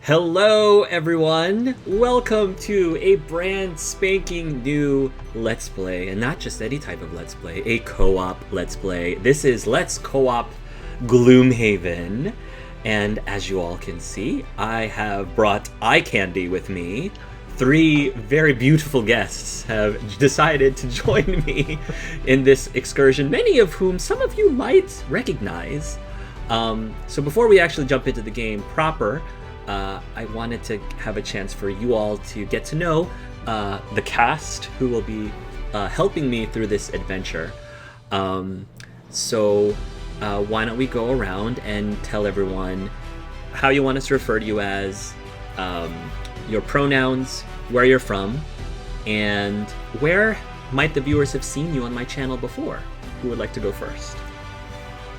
Hello everyone! Welcome to a brand spanking new Let's Play, and not just any type of Let's Play, a co-op Let's Play. This is Let's Co-op Gloomhaven, and as you all can see, I have brought eye candy with me. Three very beautiful guests have decided to join me in this excursion, many of whom some of you might recognize. So before we actually jump into the game proper, I wanted to have a chance for you all to get to know the cast who will be helping me through this adventure. So why don't we go around and tell everyone how you want us to refer to you as, your pronouns, where you're from, and where might the viewers have seen you on my channel before? Who would like to go first?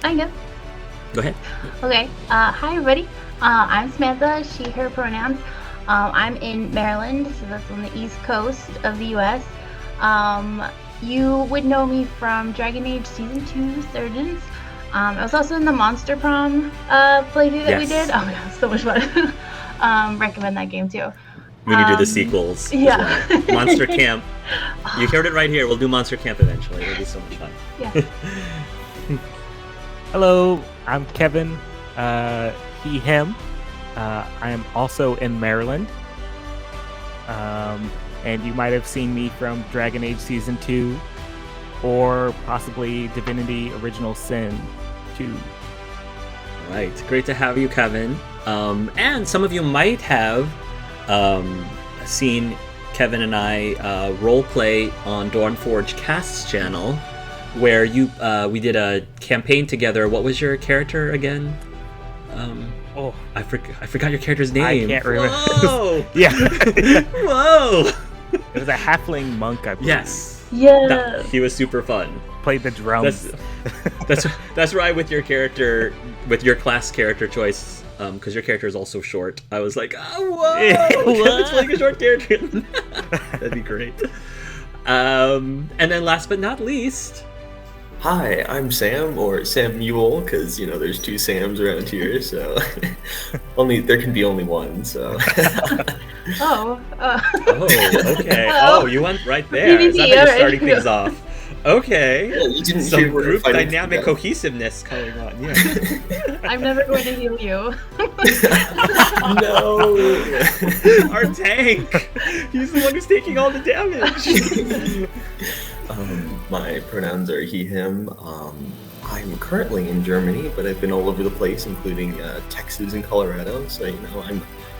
I can. Go ahead. Okay. Hi, everybody. I'm Samantha, she, her pronouns. I'm in Maryland, so that's on the East Coast of the U.S. You would know me from Dragon Age Season 2 Surgeons. I was also in the Monster Prom playthrough that we did. Oh my god, so much fun. Recommend that game too. We need to do the sequels. Yeah. As well. Monster Camp. You heard it right here. We'll do Monster Camp eventually. It'll be so much fun. Yeah. Hello, I'm Kevin. He, him. I am also in Maryland. And you might have seen me from Dragon Age Season 2 or possibly Divinity Original Sin 2. Right. Great to have you, Kevin. And some of you might have seen Kevin and I roleplay on Dawnforge Cast's channel, where we did a campaign together. What was your character again? I forgot your character's name. I can't remember. Whoa! Yeah. Whoa! It was a halfling monk, I believe. Yes. Yeah. He was super fun. Played the drums. That's right with your character, with your class character choice, because your character is also short. I was like, oh, whoa! Kevin's playing a short character. That'd be great. And then last but not least... Hi, I'm Sam, or Samuel, because, there's two Sams around here, so there can be only one, so... Oh, okay. Oh, you went right there. Is that how you're starting things off? Okay. Yeah, you didn't Some hear group dynamic cohesiveness going on, yeah. I'm never going to heal you. No! Our tank! He's the one who's taking all the damage! My pronouns are he, him. I'm currently in Germany, but I've been all over the place, including Texas and Colorado, so,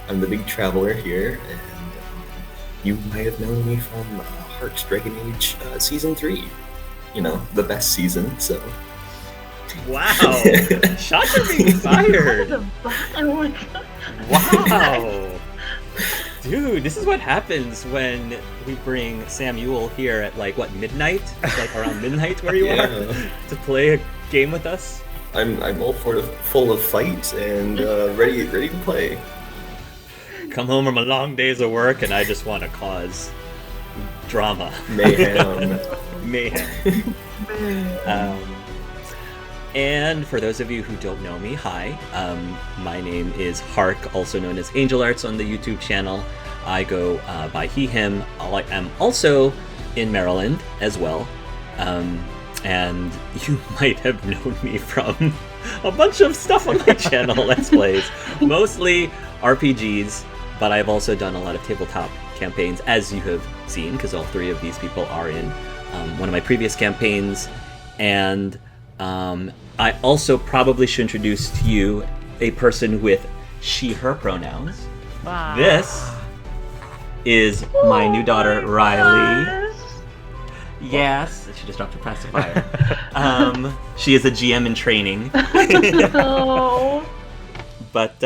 I'm the big traveler here, and you might have known me from Hearts Dragon Age Season 3. The best season, so... Wow! Shots are being fired! Oh my god. Wow! Dude, this is what happens when we bring Samuel here at, midnight? It's around midnight where you are? To play a game with us? I'm all full of fight and ready to play. Come home from a long days of work and I just want to cause drama. Mayhem. Mayhem. And for those of you who don't know me, hi. My name is Hark, also known as Angel Arts on the YouTube channel. I go by he, him. I am also in Maryland as well. And you might have known me from a bunch of stuff on my channel, Let's Plays. Mostly RPGs, but I've also done a lot of tabletop campaigns, as you have seen, because all three of these people are in one of my previous campaigns. And I also probably should introduce to you a person with she, her pronouns. Wow. This is my new daughter, Riley. Yes, she just dropped her pacifier. She is a GM in training. Oh. But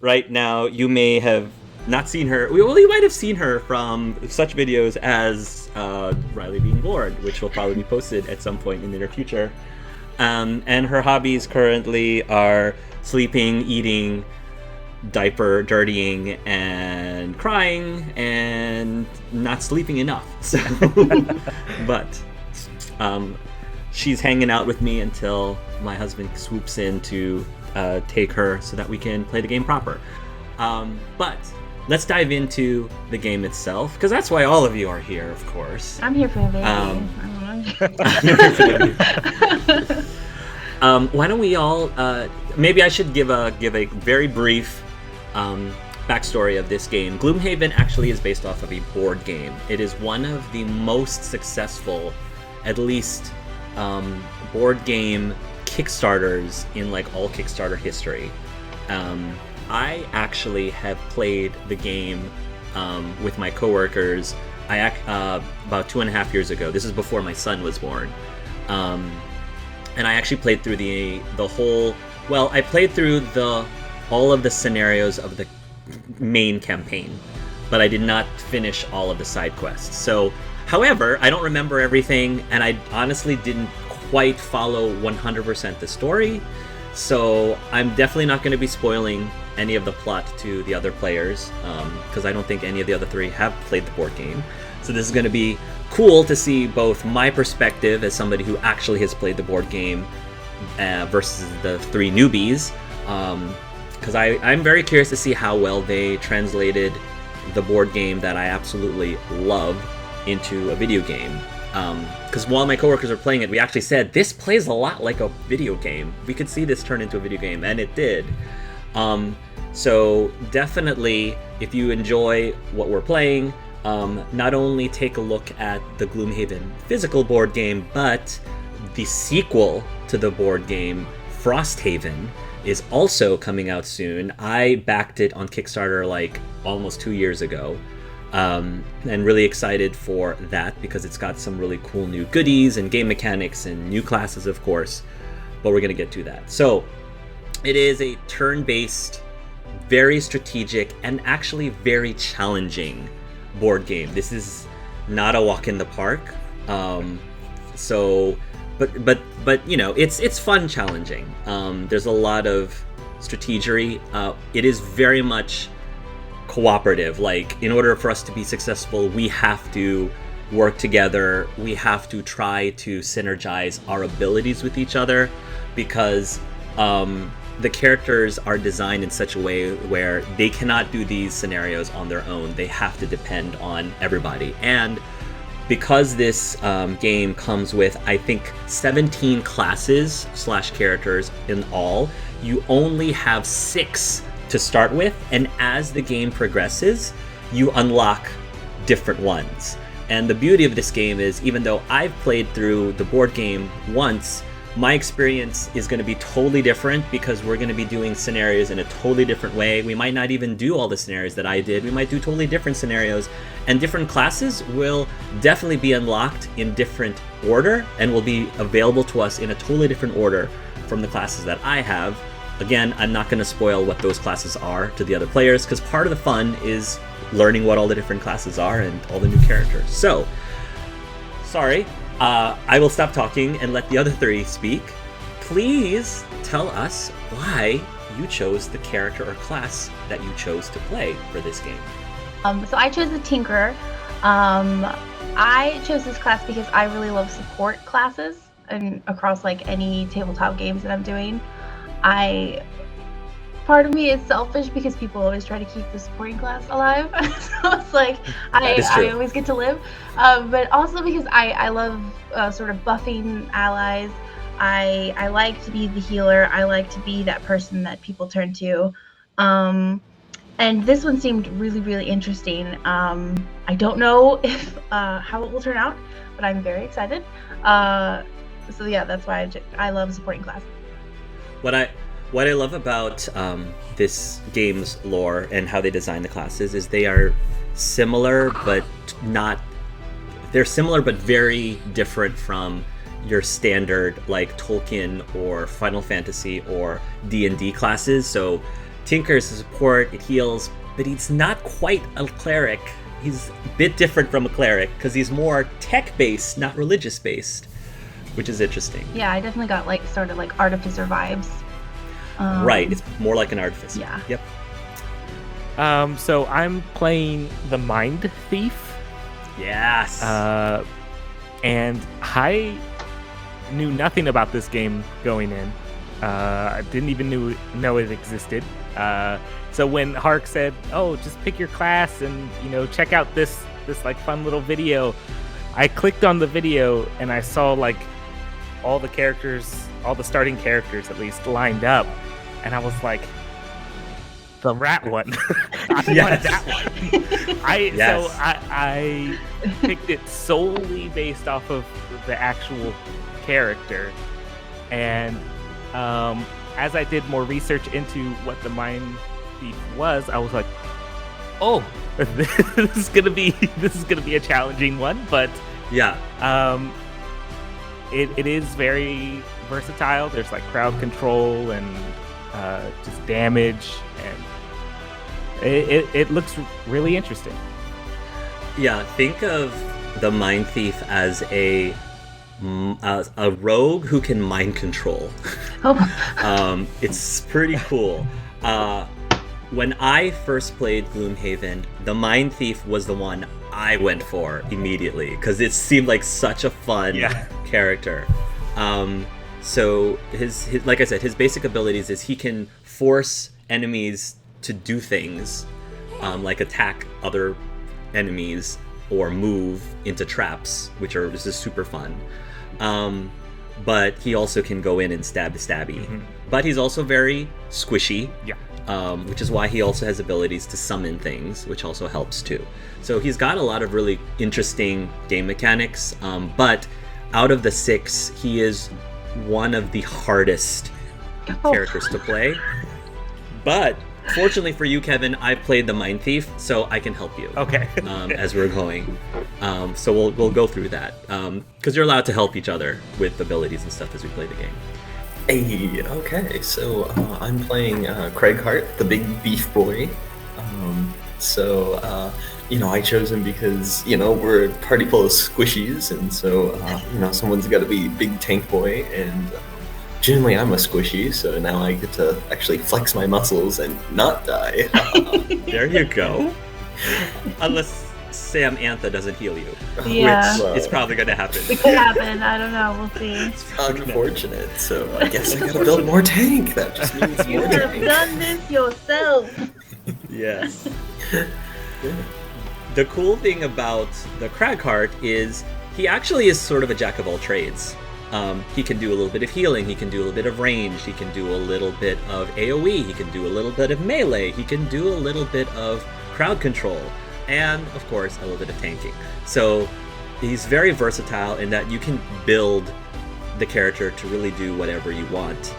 right now, you may have not seen her. Well, you might have seen her from such videos as Riley being bored, which will probably be posted at some point in the near future. And her hobbies currently are sleeping, eating, diaper dirtying, and crying, and not sleeping enough. So, but she's hanging out with me until my husband swoops in to take her so that we can play the game proper. But let's dive into the game itself, because that's why all of you are here, of course. I'm here for the baby. Why don't we all? Maybe I should give a very brief backstory of this game. Gloomhaven actually is based off of a board game. It is one of the most successful, at least, board game Kickstarters in like all Kickstarter history. I actually have played the game with my coworkers. About 2.5 years ago. This is before my son was born, and I actually played through the whole. Well, I played through all of the scenarios of the main campaign, but I did not finish all of the side quests. So, however, I don't remember everything, and I honestly didn't quite follow 100% the story. So I'm definitely not going to be spoiling any of the plot to the other players, because I don't think any of the other three have played the board game. So this is going to be cool to see both my perspective as somebody who actually has played the board game versus the three newbies, because I'm very curious to see how well they translated the board game that I absolutely love into a video game. Because while my coworkers were playing it, we actually said, this plays a lot like a video game. We could see this turn into a video game, and it did. So definitely, if you enjoy what we're playing, not only take a look at the Gloomhaven physical board game, but the sequel to the board game, Frosthaven, is also coming out soon. I backed it on Kickstarter like almost 2 years ago. And really excited for that because it's got some really cool new goodies and game mechanics and new classes, of course, but we're going to get to that. So it is a turn-based, very strategic, and actually very challenging board game. This is not a walk in the park. But you know, it's fun challenging. There's a lot of strategery. It is very much cooperative. Like, in order for us to be successful, we have to work together. We have to try to synergize our abilities with each other, because the characters are designed in such a way where they cannot do these scenarios on their own. They have to depend on everybody. And because this game comes with, I think, 17 classes / characters in all, you only have 6 to start with, and as the game progresses, you unlock different ones. And the beauty of this game is, even though I've played through the board game once, my experience is going to be totally different, because we're going to be doing scenarios in a totally different way. We might not even do all the scenarios that I did. We might do totally different scenarios, and different classes will definitely be unlocked in different order and will be available to us in a totally different order from the classes that I have. Again, I'm not going to spoil what those classes are to the other players, because part of the fun is learning what all the different classes are and all the new characters. So, sorry, I will stop talking and let the other three speak. Please tell us why you chose the character or class that you chose to play for this game. So I chose the Tinkerer. I chose this class because I really love support classes, and across like any tabletop games that I'm doing. Part of me is selfish because people always try to keep the supporting class alive. So it's like I always get to live, but also because I love sort of buffing allies. I like to be the healer. I like to be that person that people turn to, and this one seemed really, really interesting. I don't know if how it will turn out, but I'm very excited. So yeah, that's why I love supporting class. What I love about this game's lore and how they design the classes is they are similar, but not. They're similar, but very different from your standard like Tolkien or Final Fantasy or D&D classes. So Tinker is a support, it heals, but he's not quite a cleric. He's a bit different from a cleric because he's more tech-based, not religious-based, which is interesting. Yeah, I definitely got like sort of like artificer vibes. Right, it's more like an artificer. Yeah. Yep. So I'm playing the Mind Thief. Yes. And I knew nothing about this game going in. I didn't even know it existed. So when Hark said, "Oh, just pick your class and check out this like fun little video," I clicked on the video and I saw like all the starting characters at least lined up, and I was like, the rat one. I wanted that one. I picked it solely based off of the actual character, and as I did more research into what the Mind Thief was, I was like, oh, this is gonna be a challenging one, but yeah, it is very versatile. There's like crowd control and just damage, and it looks really interesting. Yeah, think of the Mind Thief as a rogue who can mind control. It's pretty cool. When I first played Gloomhaven, the Mind Thief was the one I went for immediately because it seemed like such a fun character. So his like I said, his basic abilities is he can force enemies to do things, like attack other enemies or move into traps, which is super fun. But he also can go in and stabby. Mm-hmm. But he's also very squishy. Yeah. Which is why he also has abilities to summon things, which also helps too. So he's got a lot of really interesting game mechanics. But out of the 6, he is one of the hardest characters to play. But fortunately for you, Kevin, I played the Mind Thief, so I can help you. Okay. As we're going, so we'll go through that because you're allowed to help each other with abilities and stuff as we play the game. Hey, okay, so I'm playing Craig Hart, the big beef boy. I chose him because, we're a party full of squishies, and so, someone's got to be big tank boy, and generally I'm a squishy, so now I get to actually flex my muscles and not die. There you go. Unless Sam Antha doesn't heal you. Yeah. Which is probably going to happen. It could happen. I don't know. We'll see. It's unfortunate. So I guess I gotta build more tank. That just means You more have tank. done this yourself. Yes. The cool thing about the Cragheart is he actually is sort of a jack of all trades. He can do a little bit of healing, he can do a little bit of range, he can do a little bit of AoE, he can do a little bit of melee, he can do a little bit of crowd control, and of course a little bit of tanking. So he's very versatile in that you can build the character to really do whatever you want.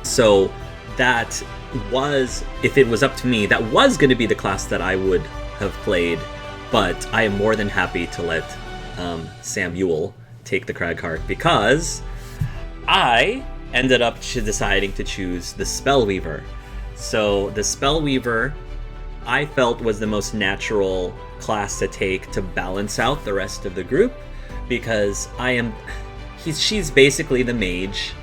So that was, if it was up to me, that was going to be the class that I would have played, but I am more than happy to let Samuel take the Cragheart because I ended up deciding to choose the Spellweaver. So the Spellweaver I felt was the most natural class to take to balance out the rest of the group because she's basically the mage,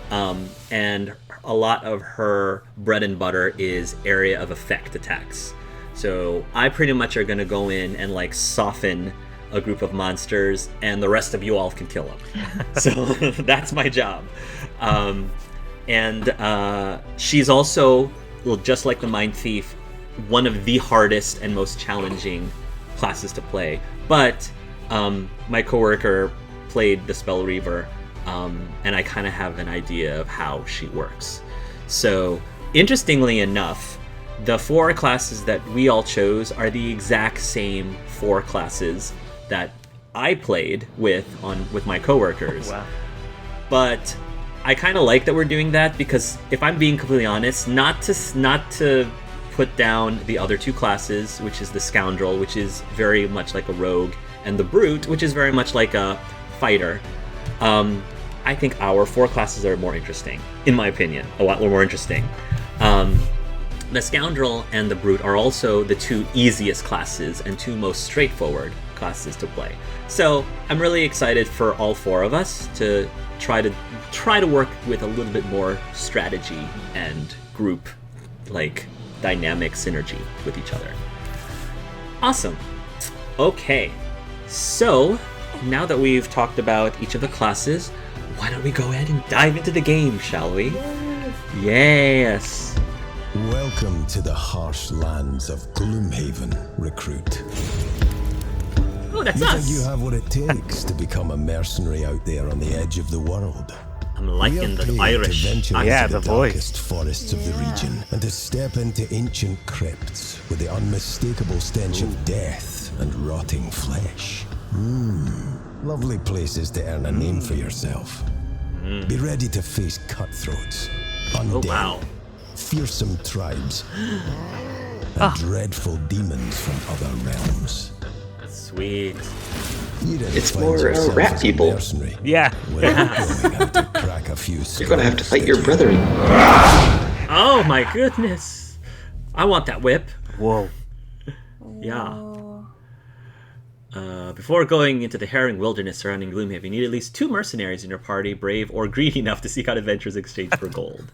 and a lot of her bread and butter is area of effect attacks. So I pretty much are going to go in and like soften a group of monsters, and the rest of you all can kill them. So that's my job. She's also, well, just like the Mind Thief, one of the hardest and most challenging classes to play. But my coworker played the Spellweaver, and I kind of have an idea of how she works. So interestingly enough, the 4 classes that we all chose are the exact same 4 classes that I played with my coworkers. Wow. But I kind of like that we're doing that because, if I'm being completely honest, not to put down the other 2 classes, which is the Scoundrel, which is very much like a rogue, and the Brute, which is very much like a fighter. I think our 4 classes are more interesting, in my opinion, a lot more interesting. The Scoundrel and the Brute are also the 2 easiest classes and 2 most straightforward classes to play. So I'm really excited for all 4 of us to try to work with a little bit more strategy and group like dynamic synergy with each other. Awesome. Okay, so now that we've talked about each of the classes, why don't we go ahead and dive into the game, shall we? Yes. Welcome to the harsh lands of Gloomhaven, recruit. Oh, that's You us. think you have what it takes to become a mercenary out there on the edge of the world? I'm We liking are the paid Irish. to venture Yeah, into the the voice. darkest forests of the region and to step into ancient crypts with the unmistakable stench of death and rotting flesh. Lovely places to earn a name for yourself. Be ready to face cutthroats, undead, wow. fearsome tribes, and dreadful demons from other realms. Sweet. You didn't It's find more, yourself rat as people. A mercenary. Yeah. Well, you're going to have to crack a few You're gonna have to skulls, fight your did you? brethren. Oh my goodness. I want that whip. Whoa. Yeah. Before going into the harrowing wilderness surrounding Gloomhaven, you need at least 2 mercenaries in your party, brave or greedy enough to seek out adventures in exchange for gold.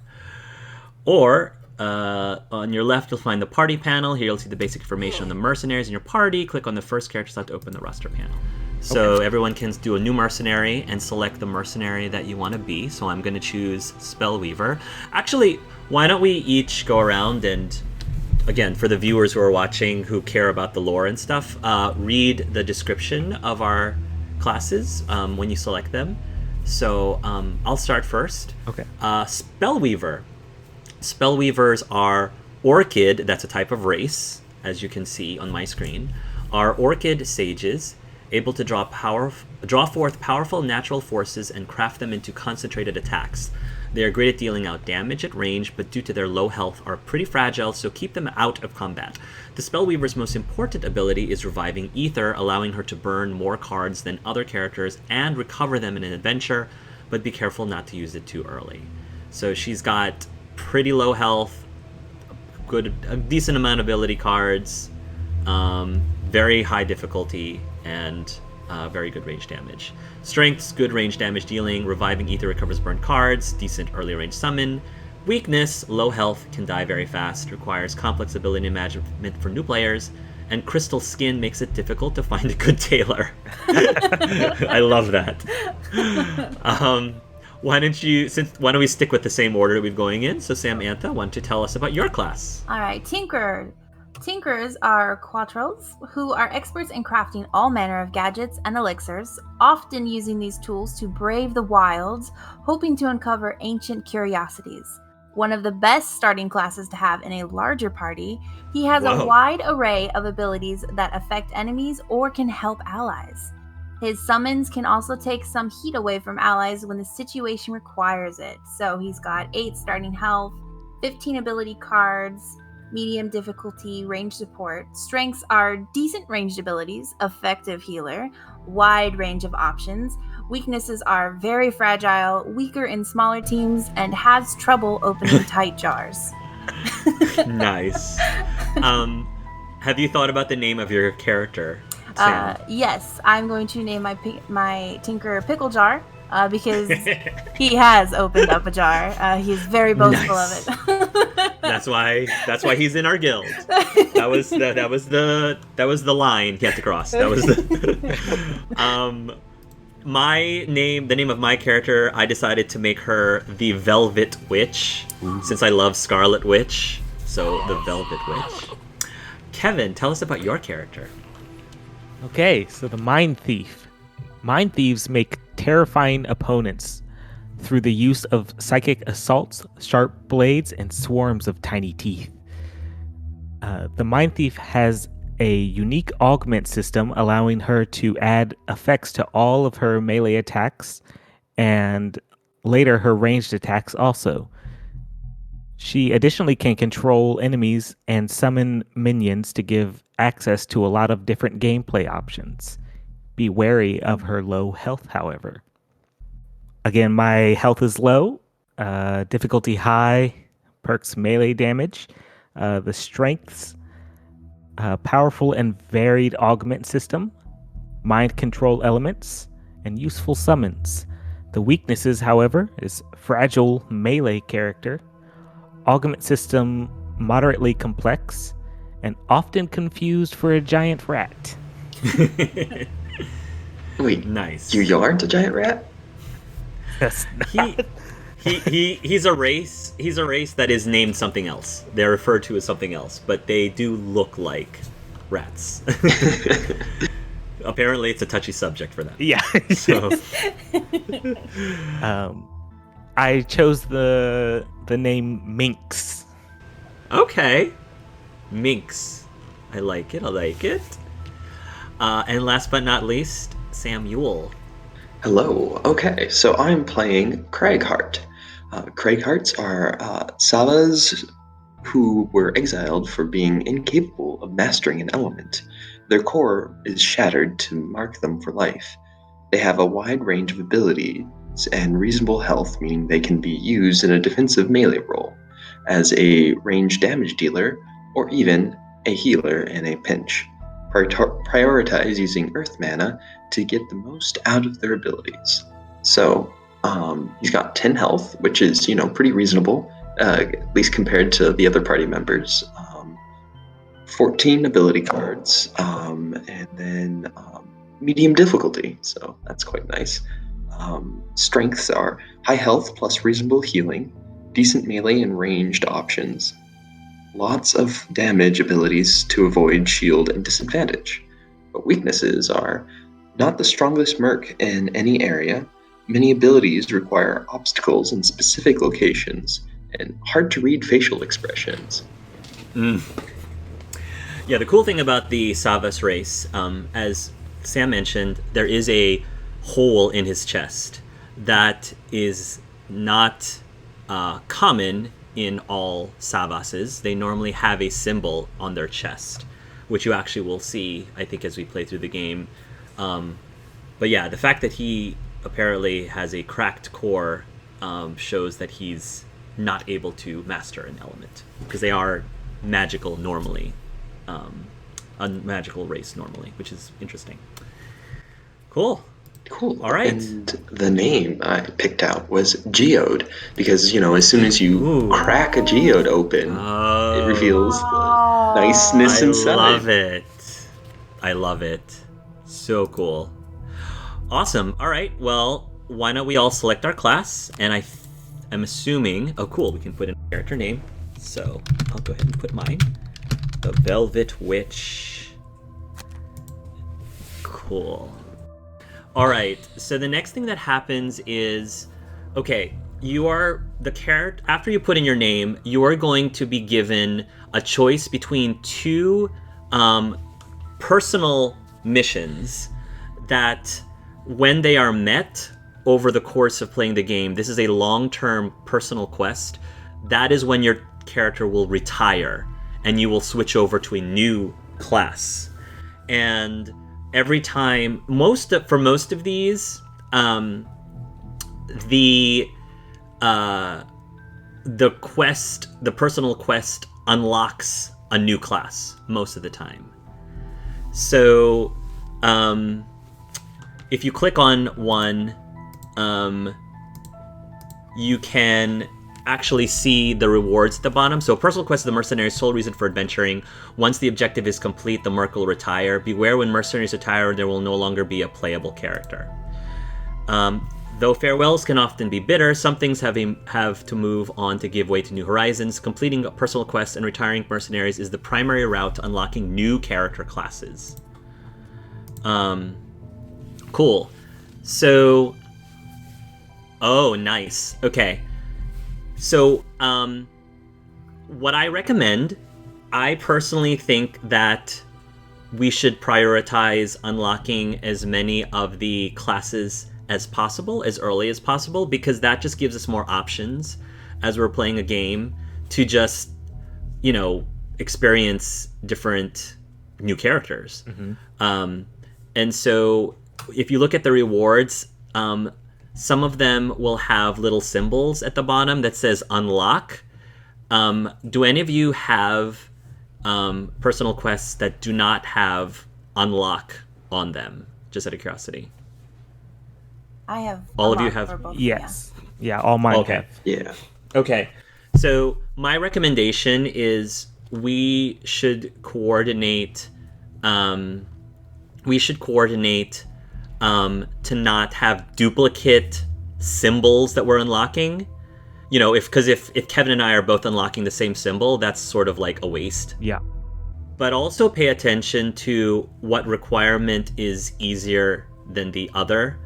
Or, on your left, you'll find the party panel. Here you'll see the basic information on the mercenaries in your party. Click on the first character slot to open the roster panel. So everyone can do a new mercenary and select the mercenary that you want to be. So I'm going to choose Spellweaver. Actually, why don't we each go around and, again, for the viewers who are watching who care about the lore and stuff, read the description of our classes when you select them. So I'll start first. Okay. Spellweaver. Spellweavers are orchid, that's a type of race, as you can see on my screen, are orchid sages, able to draw forth powerful natural forces and craft them into concentrated attacks. They are great at dealing out damage at range, but due to their low health are pretty fragile, so keep them out of combat. The Spellweaver's most important ability is Reviving Ether, allowing her to burn more cards than other characters and recover them in an adventure, but be careful not to use it too early. So she's got pretty low health, a decent amount of ability cards, very high difficulty, and very good range damage. Strengths, good range damage dealing. Reviving Ether recovers burned cards. Decent early range summon. Weakness, low health, can die very fast. Requires complex ability and management for new players. And Crystal Skin makes it difficult to find a good tailor. I love that. Why don't we stick with the same order that we're going in? So Samantha, why don't you tell us about your class? All right, Tinker. Tinkers are quattros who are experts in crafting all manner of gadgets and elixirs, often using these tools to brave the wilds, hoping to uncover ancient curiosities. One of the best starting classes to have in a larger party, he has Whoa. a wide array of abilities that affect enemies or can help allies. His summons can also take some heat away from allies when the situation requires it. So he's got 8 starting health, 15 ability cards, medium difficulty, range support. Strengths are decent ranged abilities, effective healer, wide range of options. Weaknesses are very fragile, weaker in smaller teams, and has trouble opening tight jars. Nice. Have you thought about the name of your character, Sam? Yes, I'm going to name my Tinker Pickle Jar because he has opened up a jar. He's very boastful Nice. of it. That's why he's in our guild. That was the line he had to cross. That was the the name of my character, I decided to make her the Velvet Witch, since I love Scarlet Witch. So the Velvet Witch. Kevin, tell us about your character. Okay, so the Mind Thief. Mind Thieves make terrifying opponents through the use of psychic assaults, sharp blades, and swarms of tiny teeth. The Mind Thief has a unique augment system allowing her to add effects to all of her melee attacks and later her ranged attacks also. She additionally can control enemies and summon minions to give access to a lot of different gameplay options. Be wary of her low health, however. Again, my health is low, difficulty high, perks melee damage. The strengths, powerful and varied augment system, mind control elements, and useful summons. The weaknesses, however, is fragile melee character, augment system moderately complex, and often confused for a giant rat. Wait, Nice. you aren't a giant rat? That's not... He's a race. He's a race that is named something else. They're referred to as something else, but they do look like rats. Apparently, it's a touchy subject for them. Yeah. So, I chose the name Minx. okay, Minx. I like it. I like it. And last but not least, Samuel. Hello. Okay, so I'm playing Craighheart. Craighearts are Savas who were exiled for being incapable of mastering an element. Their core is shattered to mark them for life. They have a wide range of abilities and reasonable health, meaning they can be used in a defensive melee role, as a range damage dealer, or even a healer in a pinch. Prioritize using earth mana to get the most out of their abilities. So, he's got 10 health, which is, pretty reasonable, at least compared to the other party members. 14 ability cards, and then medium difficulty, so that's quite nice. Strengths are high health plus reasonable healing, decent melee and ranged options, lots of damage abilities to avoid shield and disadvantage. But weaknesses are not the strongest merc in any area, many abilities require obstacles in specific locations, and hard to read facial expressions. Yeah, the cool thing about the Savas race, as Sam mentioned, there is a hole in his chest that is not common in all Savases. They normally have a symbol on their chest, which you actually will see, I think, as we play through the game. But yeah, the fact that he apparently has a cracked core shows that he's not able to master an element, because they are magical normally. A magical race normally, which is interesting. Cool. All right. And the name I picked out was Geode, because, as soon as you crack a Geode open, it reveals the niceness inside. I love it. So cool. Awesome. All right. Well, why don't we all select our class? And I'm assuming... Oh, cool. We can put in a character name. So I'll go ahead and put mine. The Velvet Witch. Cool. All right. So the next thing that happens is, okay, you are the character. After you put in your name, you are going to be given a choice between two personal missions that, when they are met over the course of playing the game, this is a long-term personal quest. That is when your character will retire, and you will switch over to a new class. And every time, for most of these, the personal quest unlocks a new class most of the time. So, if you click on one, you can actually see the rewards at the bottom. So personal quest is the mercenary's sole reason for adventuring. Once the objective is complete, the merc will retire. Beware, when mercenaries retire, there will no longer be a playable character. Though farewells can often be bitter, some things have to move on to give way to new horizons. Completing a personal quest and retiring mercenaries is the primary route to unlocking new character classes. Cool. So, oh, nice. Okay. So, what I recommend, I personally think that we should prioritize unlocking as many of the classes as possible, as early as possible, because that just gives us more options as we're playing a game to just, experience different new characters. Mm-hmm. And so if you look at the rewards, some of them will have little symbols at the bottom that says unlock. Do any of you have personal quests that do not have unlock on them? Just out of curiosity. I have. All of you have? For both, yes. Yeah, all mine have. Yeah. Okay. So my recommendation is we should coordinate. To not have duplicate symbols that we're unlocking. if Kevin and I are both unlocking the same symbol, that's sort of like a waste. Yeah. But also pay attention to what requirement is easier than the other.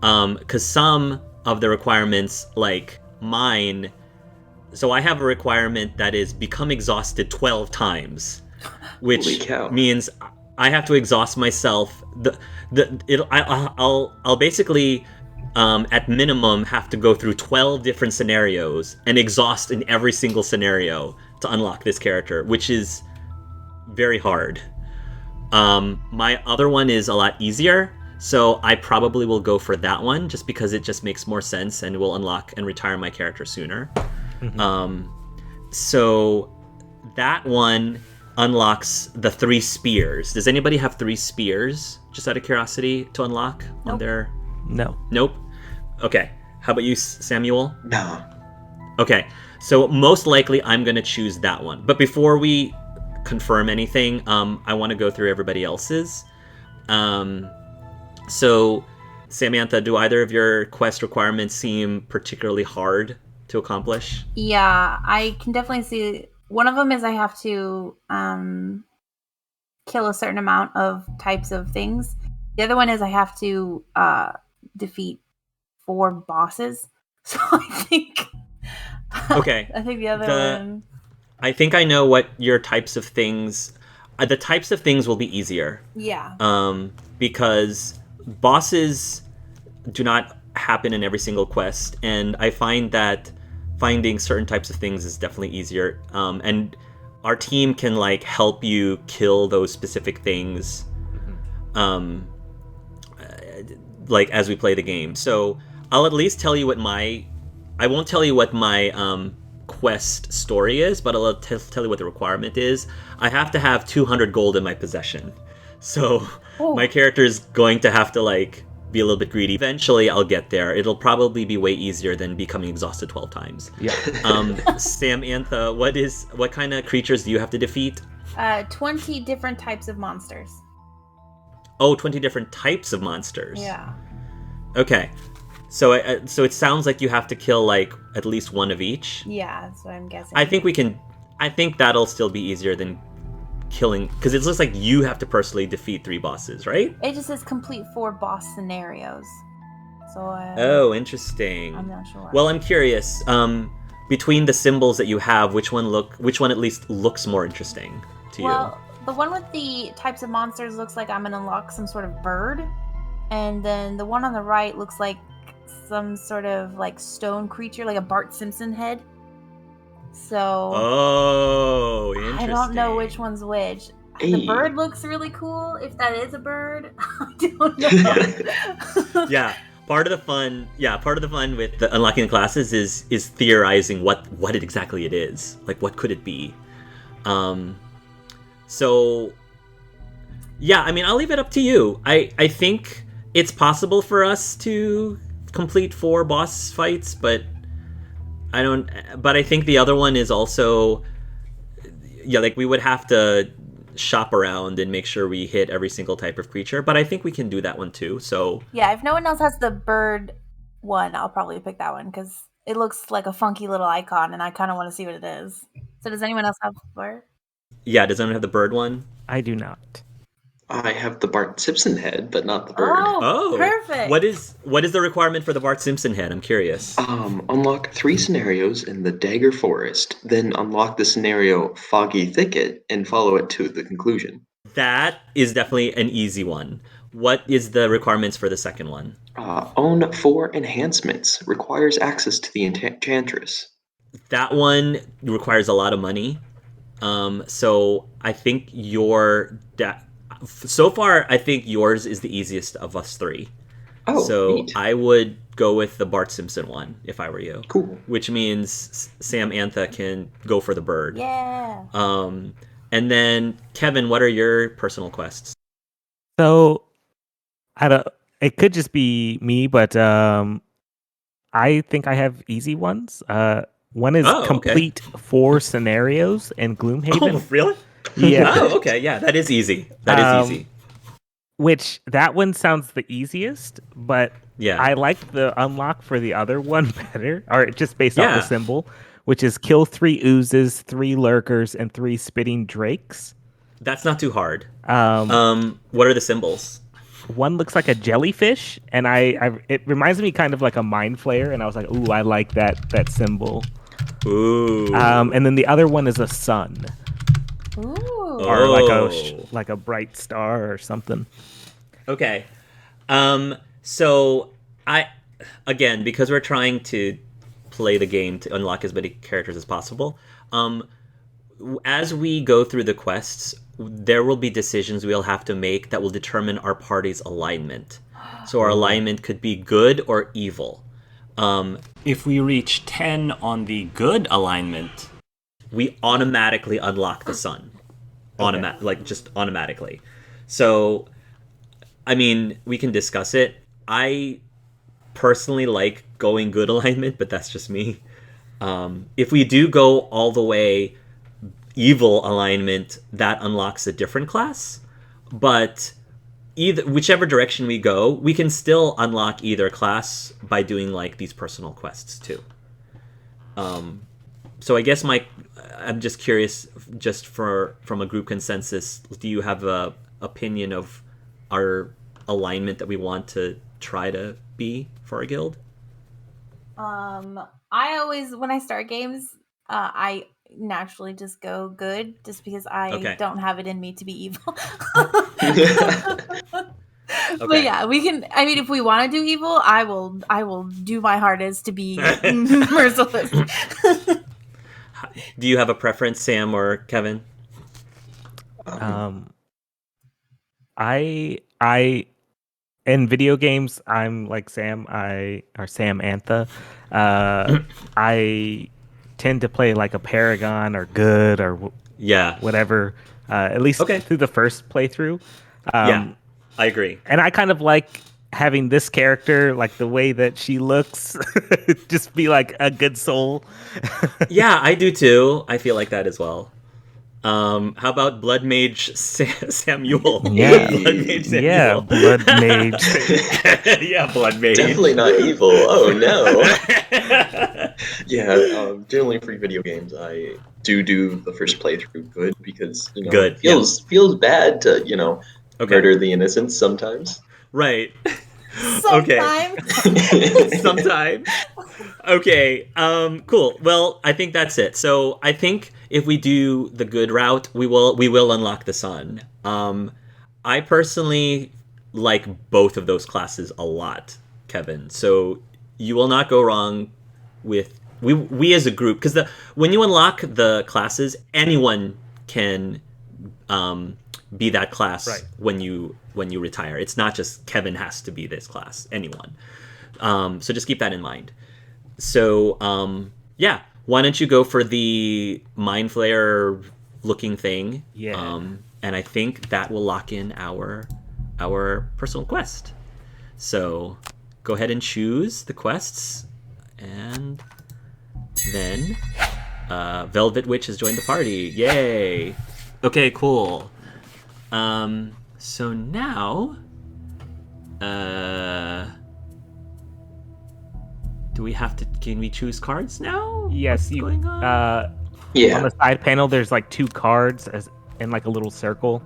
Because some of the requirements, like mine, so I have a requirement that is become exhausted 12 times, which means I have to exhaust myself. I'll basically, at minimum, have to go through 12 different scenarios and exhaust in every single scenario to unlock this character, which is very hard. My other one is a lot easier, so I probably will go for that one just because it just makes more sense and will unlock and retire my character sooner. So that one unlocks the 3 spears. Does anybody have 3 spears, just out of curiosity, to unlock on their... No. Nope. Okay. How about you, Samuel? No. Okay. So most likely I'm going to choose that one. But before we confirm anything, I want to go through everybody else's. So, Samantha, do either of your quest requirements seem particularly hard to accomplish? Yeah, I can definitely see. One of them is I have to kill a certain amount of types of things. The other one is I have to defeat 4 bosses. So I think... Okay. I think the other one... I think I know what your types of things... the types of things will be easier. Yeah. Because bosses do not happen in every single quest, and I find that finding certain types of things is definitely easier. And our team can like help you kill those specific things, like as we play the game. So I'll at least tell you what I won't tell you what my quest story is, but I'll tell you what the requirement is. I have to have 200 gold in my possession. So my character is going to have to like be a little bit greedy. Eventually I'll get there. It'll probably be way easier than becoming exhausted 12 times. Yeah. Samantha, what kind of creatures do you have to defeat? 20 different types of monsters. Oh, 20 different types of monsters. Yeah. Okay. So it sounds like you have to kill like at least one of each. Yeah, that's what I'm guessing. I think that'll still be easier than killing, because it looks like you have to personally defeat 3 bosses, right? It just says complete 4 boss scenarios. So oh, interesting. I'm not sure. Well, I'm curious. Between the symbols that you have, which one at least looks more interesting to you? Well, the one with the types of monsters looks like I'm gonna unlock some sort of bird, and then the one on the right looks like some sort of like stone creature, like a Bart Simpson head. So oh, interesting. I don't know which one's which. Hey. The bird looks really cool. If that is a bird, I don't know. Yeah. Part of the fun with unlocking the classes is theorizing what exactly it is. Like, what could it be? So, yeah, I mean, I'll leave it up to you. I think it's possible for us to complete 4 boss fights, but I think the other one is also, yeah, like we would have to shop around and make sure we hit every single type of creature, but I think we can do that one too. So yeah, if no one else has the bird one, I'll probably pick that one because it looks like a funky little icon and I kind of want to see what it is. So does anyone else have the bird? Yeah, does anyone have the bird one? I do not. I have the Bart Simpson head, but not the bird. Oh, perfect. What is the requirement for the Bart Simpson head? I'm curious. Unlock 3 scenarios in the Dagger Forest, then unlock the scenario Foggy Thicket and follow it to the conclusion. That is definitely an easy one. What is the requirements for the second one? Own 4 enhancements. Requires access to the enchantress. That one requires a lot of money. So I think so far, I think yours is the easiest of us 3. Oh, so neat. I would go with the Bart Simpson one if I were you. Cool. Which means Samantha can go for the bird. Yeah. And then Kevin, what are your personal quests? So, it could just be me, but I think I have easy ones. One is complete 4 scenarios in Gloomhaven. Oh, really? Yeah. Oh, okay. Yeah, that is easy. That is easy. Which that one sounds the easiest, but Yeah. I like the unlock for the other one better, or just based off the Yeah. symbol, which is kill 3 oozes, 3 lurkers, and 3 spitting drakes. That's not too hard. Um, What are the symbols? One looks like a jellyfish, and it reminds me kind of like a mind flayer, and I was like, ooh, I like that symbol. Ooh. And then the other one is a sun, Ooh. or like a bright star or something. Okay. So again, because we're trying to play the game to unlock as many characters as possible, as we go through the quests, there will be decisions we'll have to make that will determine our party's alignment. So our alignment could be good or evil. If we reach 10 on the good alignment, we automatically unlock the sun. Just automatically. So, I mean, we can discuss it. I personally like going good alignment, but that's just me. If we do go all the way evil alignment, that unlocks a different class. But whichever direction we go, we can still unlock either class by doing like these personal quests too. So I guess I'm just curious, just from a group consensus, do you have a opinion of our alignment that we want to try to be for our guild? I always, when I start games, I naturally just go good, just because I don't have it in me to be evil. But yeah, we can. I mean, if we want to do evil, I will do my hardest to be merciless. Do you have a preference, Sam or Kevin? I in video games, I'm like Sam. Sam Antha. I tend to play like a Paragon or good or whatever. At least through the first playthrough. Yeah, I agree. And I kind of like having this character, like the way that she looks, just be like a good soul. Yeah, I do too. I feel like that as well. How about Blood Mage Samuel? Yeah, Blood Mage Samuel. Yeah, Blood Mage. Yeah, Blood Mage. Definitely not evil. Oh no. Yeah, generally for video games, I do the first playthrough good because it feels bad to murder the innocent sometimes. Right. Sometimes. Sometimes. Okay. Cool. Well, I think that's it. So I think if we do the good route, we will unlock the sun. I personally like both of those classes a lot, Kevin. So you will not go wrong with we as a group, because when you unlock the classes, anyone can be that class when you retire. It's not just Kevin has to be this class. Anyone. So just keep that in mind. So yeah, why don't you go for the Mind Flayer looking thing? Yeah. And I think that will lock in our personal quest. So go ahead and choose the quests, and then Velvet Witch has joined the party. Yay! Okay, cool. So now, do we have to? Can we choose cards now? Yes. What's going on? On the side panel, there's like 2 cards in like a little circle.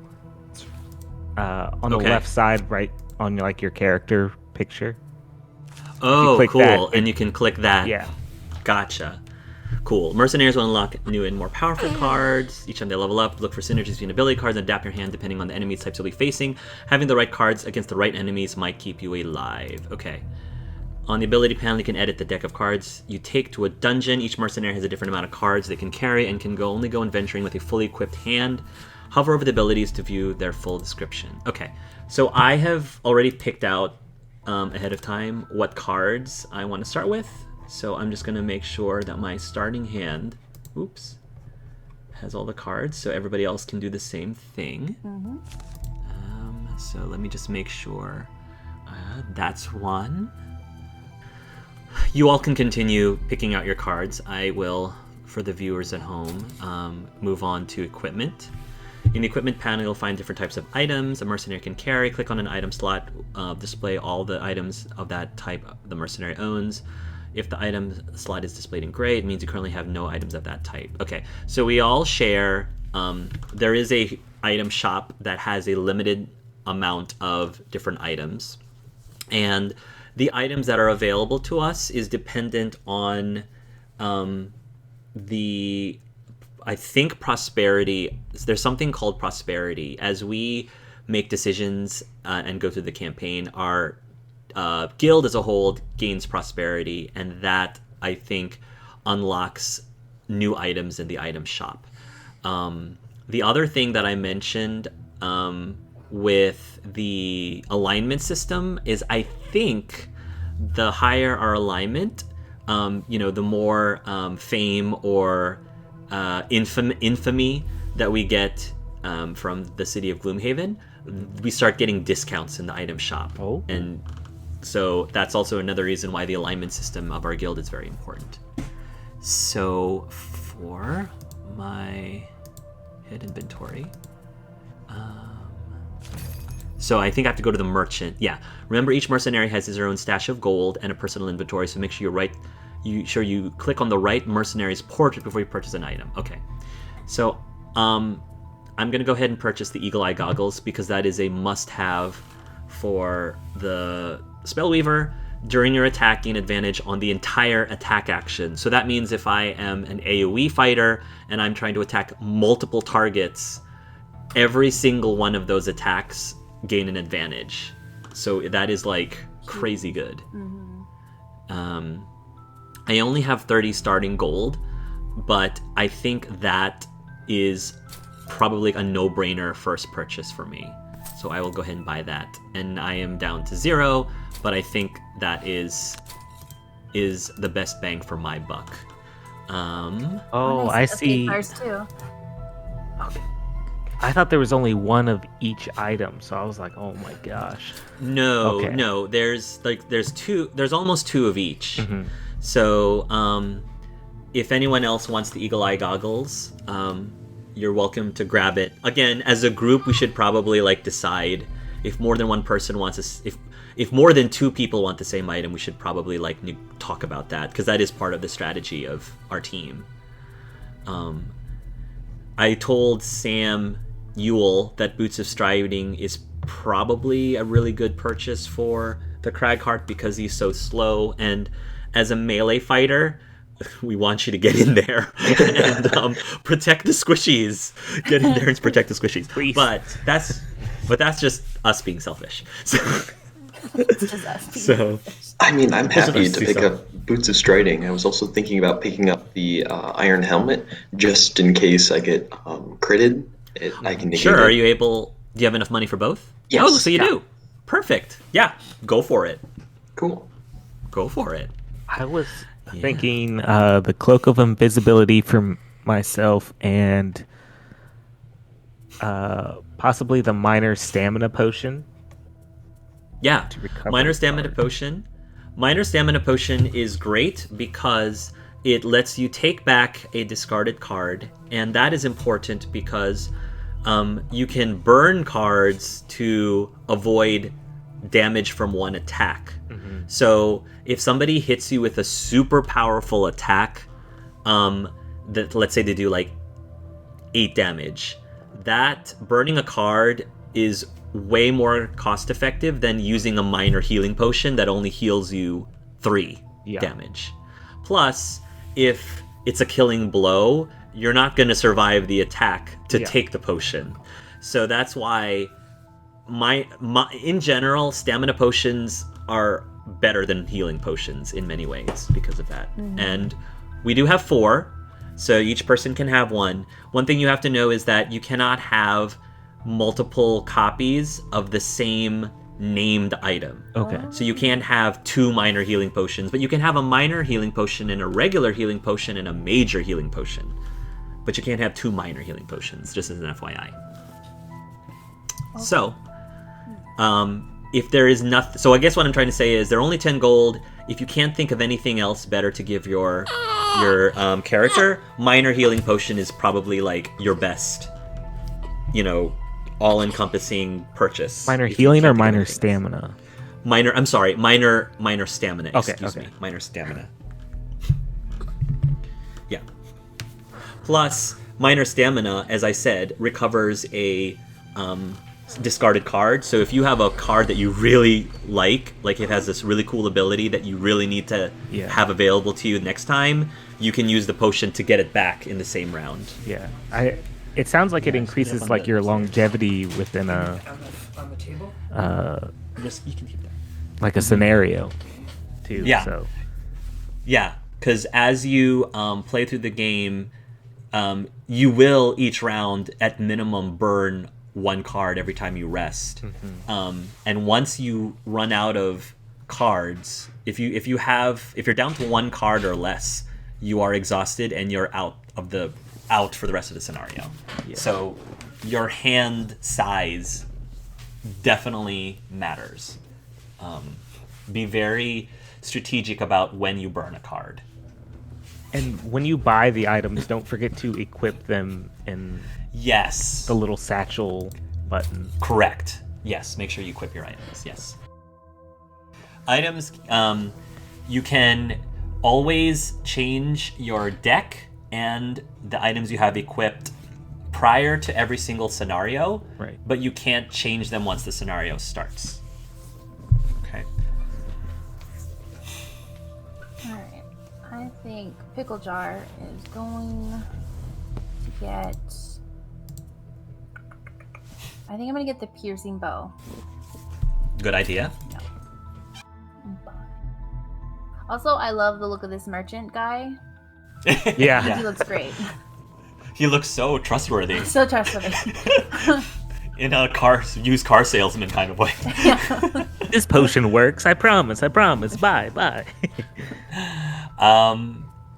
On the left side, right on like your character picture. Oh, cool! And you can click that. Yeah. Gotcha. Cool. Mercenaries will unlock new and more powerful cards. Each time they level up, look for synergies between ability cards and adapt your hand depending on the enemy's types you'll be facing. Having the right cards against the right enemies might keep you alive. Okay. On the ability panel, you can edit the deck of cards you take to a dungeon. Each mercenary has a different amount of cards they can carry and can only go adventuring with a fully equipped hand. Hover over the abilities to view their full description. Okay. So I have already picked out ahead of time what cards I want to start with. So I'm just going to make sure that my starting hand, has all the cards, so everybody else can do the same thing. So let me just make sure. That's one. You all can continue picking out your cards. I will, for the viewers at home, move on to equipment. In the equipment panel, you'll find different types of items a mercenary can carry. Click on an item slot, display all the items of that type the mercenary owns. If the item slot is displayed in gray, it means you currently have no items of that type. Okay, so we all share. There is a item shop that has a limited amount of different items, and the items that are available to us is dependent on I think prosperity. There's something called prosperity. As we make decisions and go through the campaign, our guild as a whole gains prosperity, and that, I think, unlocks new items in the item shop. The other thing that I mentioned with the alignment system is I think the higher our alignment, the more fame or infamy that we get from the city of Gloomhaven, we start getting discounts in the item shop. Oh. And so that's also another reason why the alignment system of our guild is very important. So for my head inventory, so I think I have to go to the merchant. Yeah, remember each mercenary has his own stash of gold and a personal inventory, so make sure you click on the right mercenary's portrait before you purchase an item. Okay, so I'm gonna go ahead and purchase the Eagle Eye goggles because that is a must-have for the Spellweaver. During your attack, gain advantage on the entire attack action. So that means if I am an AoE fighter and I'm trying to attack multiple targets, every single one of those attacks gain an advantage. So that is like crazy good. Mm-hmm. I only have 30 starting gold, but I think that is probably a no-brainer first purchase for me. So I will go ahead and buy that. And I am down to 0, but I think that is the best bang for my buck. I see. First too. Okay. I thought there was only one of each item, so I was like, "Oh my gosh!" No, okay. No. There's two. There's almost 2 of each. Mm-hmm. So, if anyone else wants the Eagle Eye goggles, you're welcome to grab it. Again, as a group, we should probably decide if more than one person wants if more than 2 people want the same item. We should probably talk about that because that is part of the strategy of our team. I told Sam Ewell that Boots of Striding is probably a really good purchase for the Cragheart because he's so slow, and as a melee fighter, we want you to get in there and protect the squishies. Get in there and protect the squishies. Please. But that's just us being selfish. So, It's just us. I mean, I'm happy to pick so. up Boots of Striding. I was also thinking about picking up the Iron Helmet just in case I get critted. I can negate Sure. it. Are you able? Do you have enough money for both? Yes. Oh, so you do. Perfect. Yeah. Go for it. Cool. Go for it. I was thinking the Cloak of Invisibility for myself and possibly the Minor Stamina Potion. Yeah. To recover Minor the Stamina card. Potion. Minor Stamina Potion is great because it lets you take back a discarded card, and that is important because you can burn cards to avoid damage from one attack. Mm-hmm. So if somebody hits you with a super powerful attack, that let's say they do 8 damage, that burning a card is way more cost effective than using a minor healing potion that only heals you 3 damage. Plus, if it's a killing blow, you're not going to survive the attack to take the potion. So that's why in general, stamina potions are better than healing potions in many ways because of that. Mm-hmm. And we do have 4, so each person can have 1. One thing you have to know is that you cannot have multiple copies of the same named item. Okay. So you can't have 2 minor healing potions, but you can have a minor healing potion and a regular healing potion and a major healing potion. But you can't have 2 minor healing potions, just as an FYI. Okay. So, if there is nothing... So I guess what I'm trying to say is there are only 10 gold. If you can't think of anything else better to give your character, minor healing potion is probably your best all-encompassing purchase. Minor healing or minor stamina? Minor stamina. Excuse me. Minor stamina. Yeah. Plus, minor stamina, as I said, recovers a discarded card. So if you have a card that you really like it has this really cool ability that you really need to have available to you next time, you can use the potion to get it back in the same round. Yeah. It sounds like it increases like your longevity within a on the table. You can keep that. Like a scenario too. Yeah. So. Yeah, because as you play through the game, you will each round at minimum burn one card every time you rest. And once you run out of cards, if you're down to one card or less, you are exhausted and you're out for the rest of the scenario. Yeah. So your hand size definitely matters. Be very strategic about when you burn a card. And when you buy the items, don't forget to equip them in the little satchel button. Correct. Yes, make sure you equip your items. Yes. Items, you can always change your deck and the items you have equipped prior to every single scenario, right? But you can't change them once the scenario starts. Okay. Alright. I think Pickle Jar is going to get... I think I'm going to get the piercing bow. Good idea. Yeah. Also, I love the look of this merchant guy. Yeah. He looks great. He looks so trustworthy. So trustworthy. In a used car salesman kind of way. Yeah. This potion works. I promise. Bye.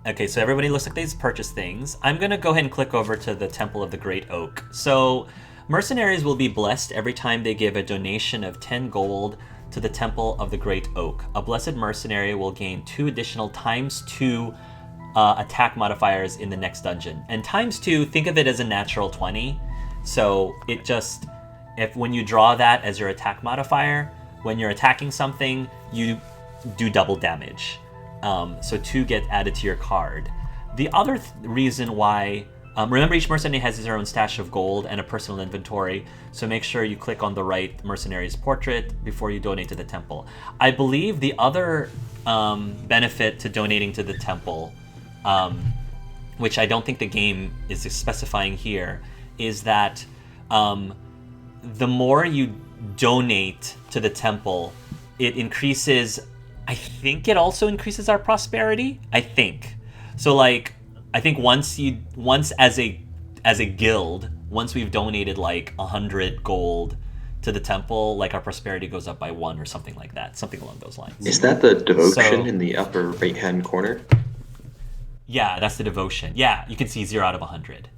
Okay, so everybody looks like they've purchased things. I'm going to go ahead and click over to the Temple of the Great Oak. So mercenaries will be blessed every time they give a donation of 10 gold to the Temple of the Great Oak. A blessed mercenary will gain 2 additional ×2 attack modifiers in the next dungeon. And ×2, think of it as a natural 20. So it just, when you draw that as your attack modifier, when you're attacking something, you do double damage. So 2 get added to your card. The other reason why, remember each mercenary has his own stash of gold and a personal inventory, so make sure you click on the right mercenary's portrait before you donate to the temple. I believe the other benefit to donating to the temple, which I don't think the game is specifying here, is that the more you donate to the temple, it increases, I think it also increases our prosperity, I think. So like, I think once as a guild, once we've donated like 100 gold to the temple, like our prosperity goes up by 1 or something like that, something along those lines. Is that the devotion in the upper right-hand corner? Yeah, that's the devotion. Yeah, you can see 0 out of 100.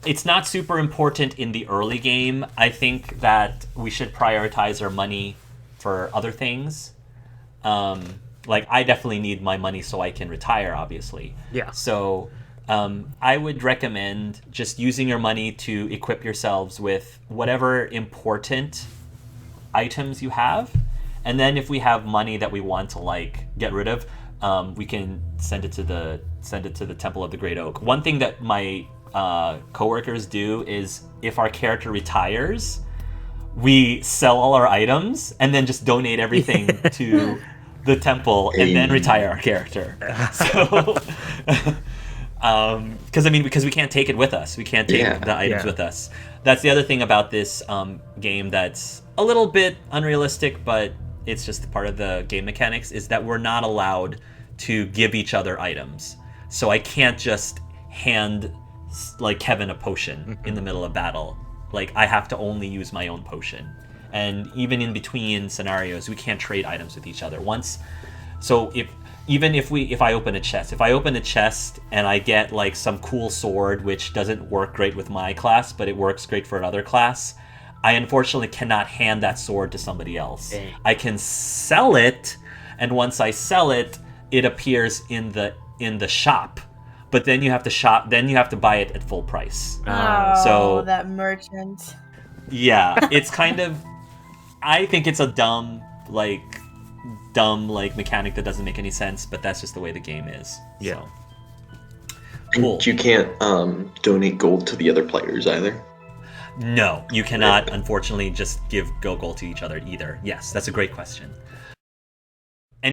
It's not super important in the early game. I think that we should prioritize our money for other things. Like, I definitely need my money so I can retire, obviously. Yeah. So I would recommend just using your money to equip yourselves with whatever important items you have. And then if we have money that we want to, like, get rid of, we can send it to the Temple of the Great Oak. One thing that my coworkers do is, if our character retires, we sell all our items and then just donate everything to the temple and then retire our character. So, because we can't take it with us, we can't take the items with us. That's the other thing about this game that's a little bit unrealistic, but it's just part of the game mechanics, is that we're not allowed to give each other items. So I can't just hand like Kevin a potion in the middle of battle. Like, I have to only use my own potion. And even in between scenarios, we can't trade items with each other. So if I open a chest and I get like some cool sword which doesn't work great with my class, but it works great for another class, I unfortunately cannot hand that sword to somebody else. I can sell it, and once I sell it, it appears in the shop. but then you have to shop. Then you have to buy it at full price. Oh, So that merchant. yeah, it's kind of. I think it's a dumb mechanic that doesn't make any sense, but that's just the way the game is. Yeah. So. Cool. And you can't donate gold to the other players either? No, you cannot, unfortunately, just give gold to each other either. Yes, that's a great question.